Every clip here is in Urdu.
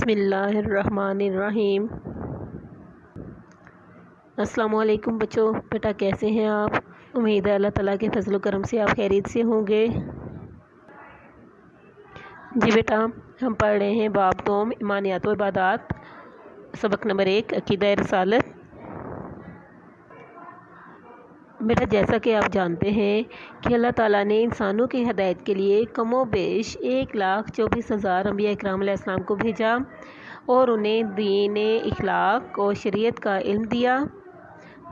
بسم اللہ الرحمن الرحیم۔ السلام علیکم بچوں، بیٹا کیسے ہیں آپ؟ امید ہے اللہ تعالیٰ کے فضل و کرم سے آپ خیریت سے ہوں گے۔ جی بیٹا، ہم پڑھ رہے ہیں باب دوم ایمانیات و عبادات، سبق نمبر 1 عقیدہ رسالت۔ بیٹا جیسا کہ آپ جانتے ہیں کہ اللہ تعالیٰ نے انسانوں کی ہدایت کے لیے کم و بیش 1,24,000 انبیاء اکرام علیہ السلام کو بھیجا اور انہیں دین اخلاق اور شریعت کا علم دیا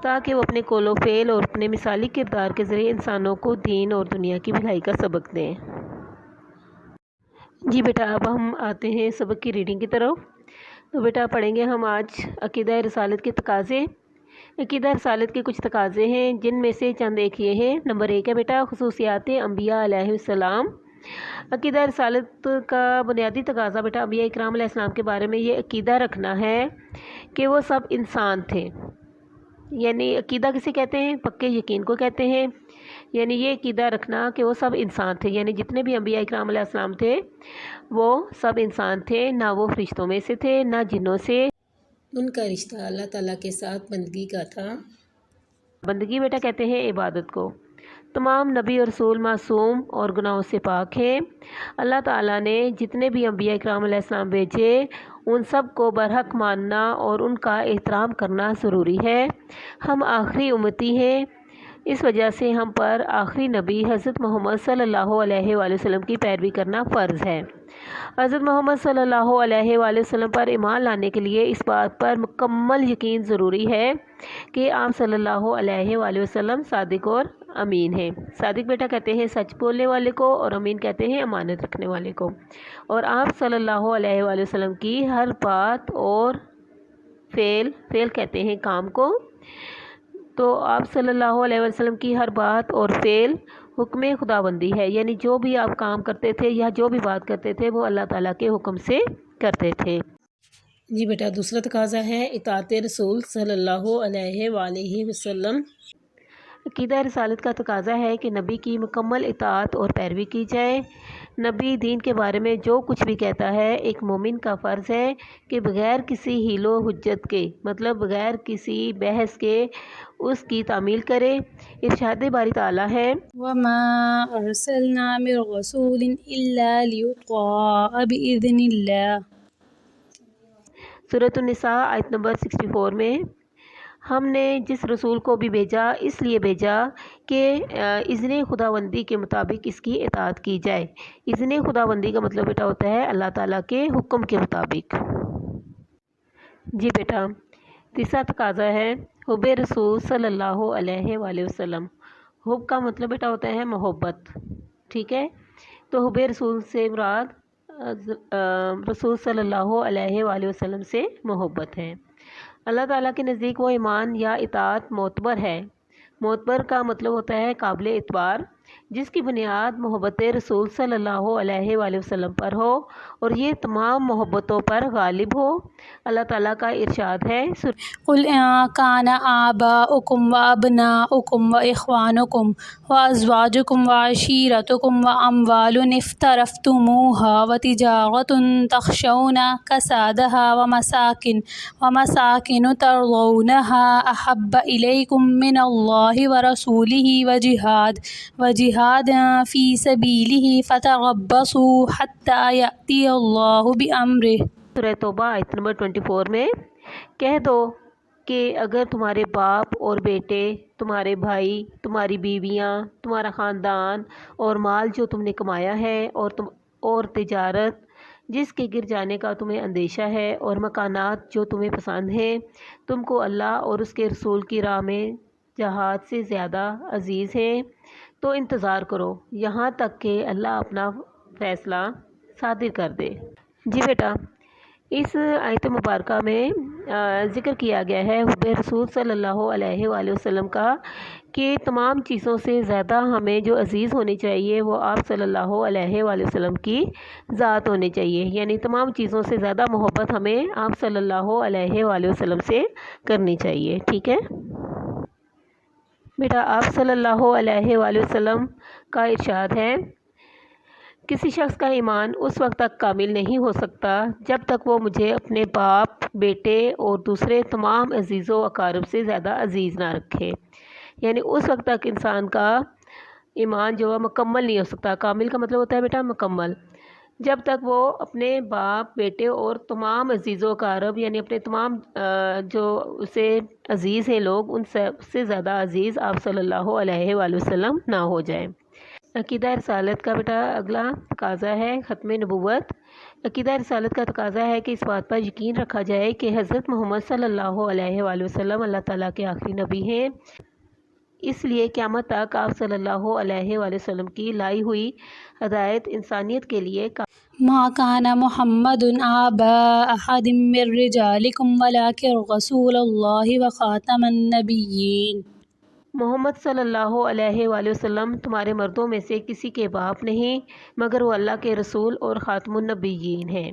تاکہ وہ اپنے قول و فعل اور اپنے مثالی کردار کے ذریعے انسانوں کو دین اور دنیا کی بھلائی کا سبق دیں۔ جی بیٹا، اب ہم آتے ہیں سبق کی ریڈنگ کی طرف۔ تو بیٹا پڑھیں گے ہم آج عقیدہ رسالت کے تقاضے۔ عقیدہ رسالت کے کچھ تقاضے ہیں جن میں سے چند ایک یہ ہیں۔ نمبر 1 ہے بیٹا خصوصیات انبیاء علیہ السلام۔ عقیدہ رسالت کا بنیادی تقاضا بیٹا انبیاء اکرام علیہ السلام کے بارے میں یہ عقیدہ رکھنا ہے کہ وہ سب انسان تھے۔ یعنی عقیدہ کسے کہتے ہیں؟ پکے یقین کو کہتے ہیں۔ یعنی یہ عقیدہ رکھنا کہ وہ سب انسان تھے، یعنی جتنے بھی انبیاء اکرام علیہ السلام تھے وہ سب انسان تھے، نہ وہ فرشتوں میں سے تھے نہ جنوں سے۔ ان کا رشتہ اللہ تعالیٰ کے ساتھ بندگی کا تھا۔ بندگی بیٹا کہتے ہیں عبادت کو۔ تمام نبی اور رسول معصوم اور گناہوں سے پاک ہیں۔ اللہ تعالیٰ نے جتنے بھی انبیاء اکرام علیہ السلام بھیجے ان سب کو برحق ماننا اور ان کا احترام کرنا ضروری ہے۔ ہم آخری امتی ہیں، اس وجہ سے ہم پر آخری نبی حضرت محمد صلی اللہ علیہ وآلہ وسلم کی پیروی کرنا فرض ہے۔ حضرت محمد صلی اللہ علیہ وآلہ وسلم پر ایمان لانے کے لیے اس بات پر مکمل یقین ضروری ہے کہ آپ صلی اللہ علیہ وآلہ وسلم صادق اور امین ہیں۔ صادق بیٹا کہتے ہیں سچ بولنے والے کو، اور امین کہتے ہیں امانت رکھنے والے کو۔ اور آپ صلی اللہ علیہ وآلہ وسلم کی ہر بات اور فعل کہتے ہیں کام کو، تو آپ صلی اللہ علیہ وسلم کی ہر بات اور فعل حکم خداوندی ہے، یعنی جو بھی آپ کام کرتے تھے یا جو بھی بات کرتے تھے وہ اللہ تعالیٰ کے حکم سے کرتے تھے۔ جی بیٹا دوسرا تقاضا ہے اطاعت رسول صلی اللہ علیہ وآلہ وسلم۔ عقیدہ رسالت کا تقاضا ہے کہ نبی کی مکمل اطاعت اور پیروی کی جائے۔ نبی دین کے بارے میں جو کچھ بھی کہتا ہے ایک مومن کا فرض ہے کہ بغیر کسی حیل و حجت کے، مطلب بغیر کسی بحث کے اس کی تعمیل کرے۔ ارشاد باری تعالیٰ ہے وَمَا أَرْسَلْنَا مِن رَّسُولٍ إِلَّا لِيُطَاعَ بِإِذْنِ اللَّهِ۔ سورۃ النساء آیت نمبر 64 میں ہم نے جس رسول کو بھی بھیجا اس لیے بھیجا کہ اذن خداوندی کے مطابق اس کی اطاعت کی جائے۔ اذن خداوندی کا مطلب بیٹا ہوتا ہے اللہ تعالیٰ کے حکم کے مطابق۔ جی بیٹا تیسرا تقاضا ہے حب رسول صلی اللہ علیہ وآلہ وسلم۔ حب کا مطلب بیٹا ہوتا ہے محبت، ٹھیک ہے؟ تو حب رسول سے مراد رسول صلی اللہ علیہ وآلہ وسلم سے محبت ہے۔ اللہ تعالیٰ کے نزدیک وہ ایمان یا اطاعت معتبر ہے۔ معتبر کا مطلب ہوتا ہے قابل اعتبار، جس کی بنیاد محبت رسول صلی اللہ علیہ وآلہ وسلم پر ہو اور یہ تمام محبتوں پر غالب ہو۔ اللہ تعالیٰ کا ارشاد ہے قُلْ إِن كَانَ آبَاؤُكُمْ وَأَبْنَاؤُكُمْ وَإِخْوَانُكُمْ وَأَزْوَاجُكُمْ وَعَشِيرَتُكُمْ وَأَمْوَالٌ اقْتَرَفْتُمُوهَا وَتِجَارَةٌ تَخْشَوْنَ كَسَادَهَا وَمَسَاكِنُ تَرْضَوْنَهَا أَحَبَّ إِلَيْكُم مِّنَ اللَّهِ وَرَسُولِهِ وَجِهَادٍ فِي سَبِيلِهِ فَتَرَبَّصُوا حَتَّى يَأْتِيَ اللَّهُ بِأَمْرِهِ۔ سورہ توبہ آیت نمبر 24 میں کہہ دو کہ اگر تمہارے باپ اور بیٹے، تمہارے بھائی، تمہاری بیویاں، تمہارا خاندان اور مال جو تم نے کمایا ہے اور تجارت جس کے گر جانے کا تمہیں اندیشہ ہے اور مکانات جو تمہیں پسند ہیں، تم کو اللہ اور اس کے رسول کی راہ میں جہاد سے زیادہ عزیز ہیں، تو انتظار کرو یہاں تک کہ اللہ اپنا فیصلہ صادر کر دے۔ جی بیٹا اس آیت مبارکہ میں ذکر کیا گیا ہے حب رسول صلی اللہ علیہ وآلہ وسلم کا کہ تمام چیزوں سے زیادہ ہمیں جو عزیز ہونی چاہیے وہ آپ صلی اللہ علیہ وآلہ وسلم کی ذات ہونی چاہیے، یعنی تمام چیزوں سے زیادہ محبت ہمیں آپ صلی اللہ علیہ وآلہ وسلم سے کرنی چاہیے، ٹھیک ہے بیٹا؟ آپ صلی اللہ علیہ وآلہ وسلم کا ارشاد ہے کسی شخص کا ایمان اس وقت تک کامل نہیں ہو سکتا جب تک وہ مجھے اپنے باپ، بیٹے اور دوسرے تمام عزیز و اقارب سے زیادہ عزیز نہ رکھے۔ یعنی اس وقت تک انسان کا ایمان جو ہے مکمل نہیں ہو سکتا۔ کامل کا مطلب ہوتا ہے بیٹا مکمل، جب تک وہ اپنے باپ، بیٹے اور تمام عزیز و اقارب یعنی اپنے تمام جو اسے عزیز ہیں لوگ، ان سب سے زیادہ عزیز آپ صلی اللہ علیہ وآلہ وسلم نہ ہو جائیں۔ عقیدہ رسالت کا بیٹا اگلا تقاضا ہے ختم نبوت۔ عقیدہ رسالت کا تقاضا ہے کہ اس بات پر یقین رکھا جائے کہ حضرت محمد صلی اللہ علیہ وآلہ وسلم اللہ تعالیٰ کے آخری نبی ہیں، اس لیے قیامت تک آپ صلی اللہ علیہ وآلہ وسلم کی لائی ہوئی ہدایت انسانیت کے لیے ما كان محمد آبا أحد من رجالكم ولكن رسول الله وخاتم النبيين۔ محمد صلی اللہ علیہ وآلہ وسلم تمہارے مردوں میں سے کسی کے باپ نہیں مگر وہ اللہ کے رسول اور خاتم النبیین ہیں۔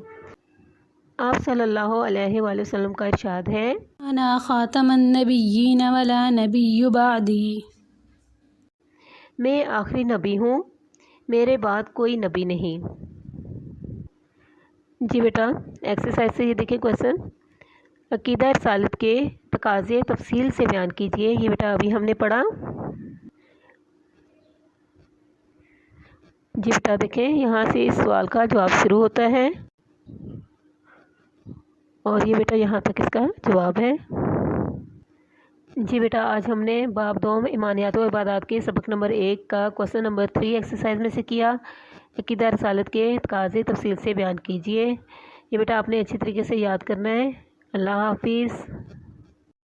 آپ صلی اللہ علیہ وآلہ وسلم کا ارشاد ہے، أنا خاتم النبيين ولا نبي بعدي۔ میں آخری نبی ہوں، میرے بعد کوئی نبی نہیں۔ جی بیٹا ایکسرسائز سے یہ دیکھیں کویشچن، عقیدہ رسالت کے تقاضے تفصیل سے بیان کیجیے۔ یہ بیٹا ابھی ہم نے پڑھا۔ جی بیٹا دیکھیں یہاں سے اس سوال کا جواب شروع ہوتا ہے اور یہ بیٹا یہاں تک اس کا جواب ہے۔ جی بیٹا آج ہم نے باب دوم ایمانیات و عبادات کے سبق نمبر 1 کا کویشچن نمبر 3 ایکسرسائز میں سے کیا۔ عقیدہ رسالت کے تقاضے تفصیل سے بیان کیجیے۔ یہ بیٹا آپ نے اچھی طریقے سے یاد کرنا ہے۔ اللہ حافظ۔